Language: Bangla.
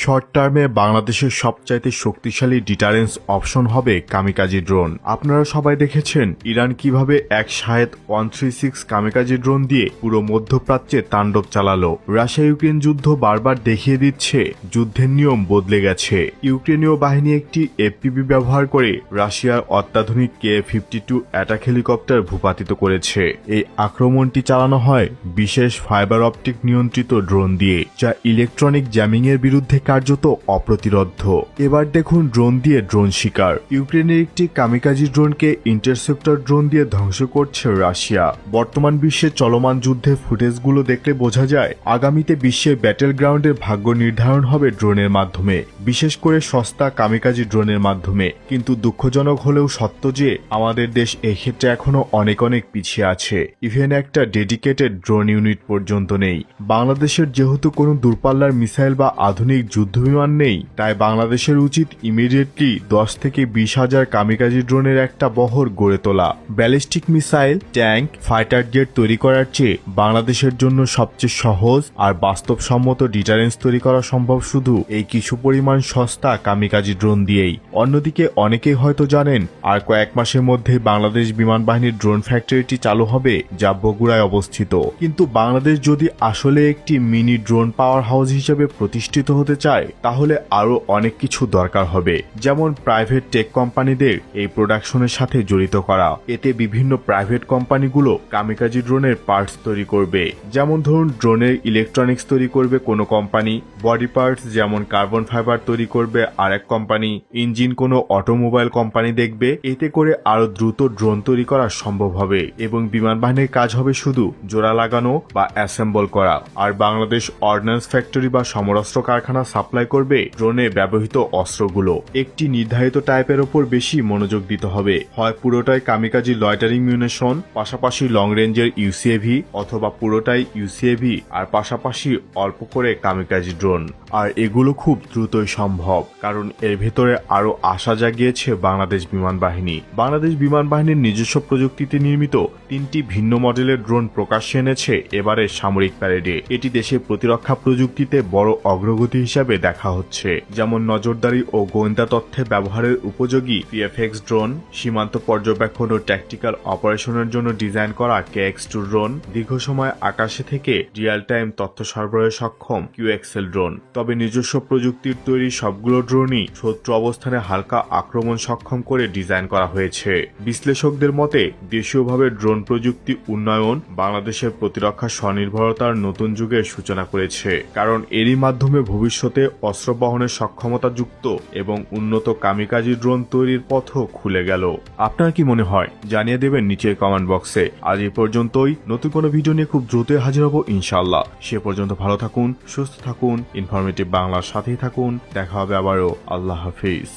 শর্ট টার্মে বাংলাদেশের সবচাইতে শক্তিশালী ডিটারেন্স অপশন হবে কামিকাজি ড্রোন। আপনারা সবাই দেখেছেন ইরান কিভাবে এক শাহেদ 136 কামিকাজি ড্রোন দিয়ে পুরো মধ্যপ্রাচ্যে তাণ্ডব চালালো। রাশিয়া ইউক্রেন যুদ্ধ বারবার দেখিয়ে দিচ্ছে যুদ্ধের নিয়ম বদলে গেছে। ইউক্রেনীয় বাহিনী একটি এফপিভি ব্যবহার করে রাশিয়ার অত্যাধুনিক K-52 অ্যাটাক হেলিকপ্টার ভূপাতিত করেছে। এই আক্রমণটি চালানো হয় বিশেষ ফাইবার অপটিক নিয়ন্ত্রিত ড্রোন দিয়ে, যা ইলেকট্রনিক জ্যামিং এর বিরুদ্ধে কার্যত অপ্রতিরোধ্য। এবার দেখুন ড্রোন দিয়ে ড্রোন শিকার। ইউক্রেনের একটি কামিকাজি ড্রোনকে ইন্টারসেপ্টর ড্রোন দিয়ে ধ্বংস করছে রাশিয়া। বর্তমান বিশ্বে চলমান যুদ্ধের ফুটেজগুলো দেখলে বোঝা যায় আগামীতে বিশ্বের ব্যাটেল গ্রাউন্ডের ভাগ্য নির্ধারণ হবে ড্রোনের মাধ্যমে, বিশেষ করে সস্তা কামিকাজি ড্রোনের মাধ্যমে। কিন্তু দুঃখজনক হলেও সত্য যে আমাদের দেশ এই ক্ষেত্রে এখনো অনেক পিছিয়ে আছে। ইভেন একটা ডেডিকেটেড ড্রোন ইউনিট পর্যন্ত নেই। বাংলাদেশের যেহেতু কোনো দূরপাল্লার মিসাইল বা আধুনিক যুদ্ধবিমান নেই, তাই বাংলাদেশের উচিত ইমিডিয়েটলি 10 থেকে 20 হাজার কামিকাজি ড্রোনের একটা বহর গড়ে তোলা। Ballistic missile, tank, fighter jet তৈরি করার চেয়ে বাংলাদেশের জন্য সবচেয়ে সহজ আর বাস্তবসম্মত ডিটারেন্স তৈরি করা সম্ভব শুধু এই কিছু পরিমাণ সস্তা কামিকাজি ড্রোন দিয়েই। অন্যদিকে অনেকেই হয়তো জানেন আর কয়েক মাসের মধ্যে বাংলাদেশ বিমান বাহিনীর ড্রোন ফ্যাক্টরিটি চালু হবে, যা বগুড়ায় অবস্থিত। কিন্তু বাংলাদেশ যদি আসলে একটি মিনি ড্রোন পাওয়ার হাউস হিসেবে প্রতিষ্ঠিত হতে চায়, তাহলে আরও অনেক কিছু দরকার হবে, যেমন প্রাইভেট টেক কোম্পানিদের এই প্রোডাকশনের সাথে জড়িত করা। এতে বিভিন্ন প্রাইভেট কোম্পানিগুলো কামিকাজি ড্রোনের পার্টস তৈরি করবে। যেমন ধরুন ড্রোনের ইলেকট্রনিক্স তৈরি করবে কোনো কোম্পানি, বডি পার্টস যেমন কার্বন ফাইবার তৈরি করবে আরেক কোম্পানি, ইঞ্জিন কোনো অটোমোবাইল কোম্পানি দেখবে। এতে করে আরো দ্রুত ড্রোন তৈরি করা সম্ভব হবে এবং বিমান বাহিনীর কাজ হবে শুধু জোড়া লাগানো বা অ্যাসেম্বল করা। আর বাংলাদেশ অর্ডিন্যান্স ফ্যাক্টরি বা সমরাস্ত্র কারখানা সাপ্লাই করবে ড্রোনে ব্যবহৃত অস্ত্রগুলো। একটি নির্ধারিত টাইপের ওপর বেশি মনোযোগ দিতে হবে, হয় পুরোটাই কামিকাজি লয়টারিং মিউনিশন, পাশাপাশি লং রেঞ্জের ইউসিএভি, অথবা পুরোটাই ইউসিএভি আর পাশাপাশি অল্প করে কামিকাজি ড্রোন। আর এগুলো খুব দ্রুতই সম্ভব, কারণ এর ভেতরে আরো আশা জাগিয়েছে বাংলাদেশ বিমান বাহিনী। বাংলাদেশ বিমান বাহিনীর নিজস্ব প্রযুক্তিতে নির্মিত 3টি ভিন্ন মডেলের ড্রোন প্রকাশ্যে এনেছে এবারের সামরিক প্যারেডে। এটি দেশের প্রতিরক্ষা প্রযুক্তিতে বড় অগ্রগতি হিসাবে দেখা হচ্ছে। যেমন নজরদারি ও গোয়েন্দা তথ্যে ব্যবহারের উপযোগী পিএফএক্স ড্রোন, সীমান্ত পর্যবেক্ষণ ও ট্যাকটিক্যাল অপারেশনের জন্য ডিজাইন করা KX2 ড্রোন, দীর্ঘ সময় আকাশে থেকে রিয়েল টাইম তথ্য সরবরাহে সক্ষম QXL ড্রোন। তবে নিজস্ব প্রযুক্তির তৈরি সবগুলো ড্রোনই শত্রু অবস্থানে হালকা আক্রমণ সক্ষম করে ডিজাইন করা হয়েছে। বিশ্লেষকদের মতে দেশীয়ভাবে ড্রোন প্রযুক্তি উন্নয়ন বাংলাদেশের প্রতিরক্ষা স্বনির্ভরতার নতুন যুগের সূচনা করেছে, কারণ এরই মাধ্যমে ভবিষ্যতে অস্ত্র বহনের সক্ষমতা যুক্ত এবং উন্নত কামিকাজি ড্রোন তৈরির পথও খুলে গেল। আপনার কি মনে হয় জানিয়ে দেবেন নিচের কমেন্ট বক্সে। আজ এই পর্যন্তই। নতুন কোনো ভিডিও নিয়ে খুব দ্রুতই হাজির হব ইনশাআল্লাহ। সে পর্যন্ত ভালো থাকুন, সুস্থ থাকুন, ইনফরমেটিভ বাংলার সাথেই থাকুন। দেখা হবে আবারও। আল্লাহ হাফিজ।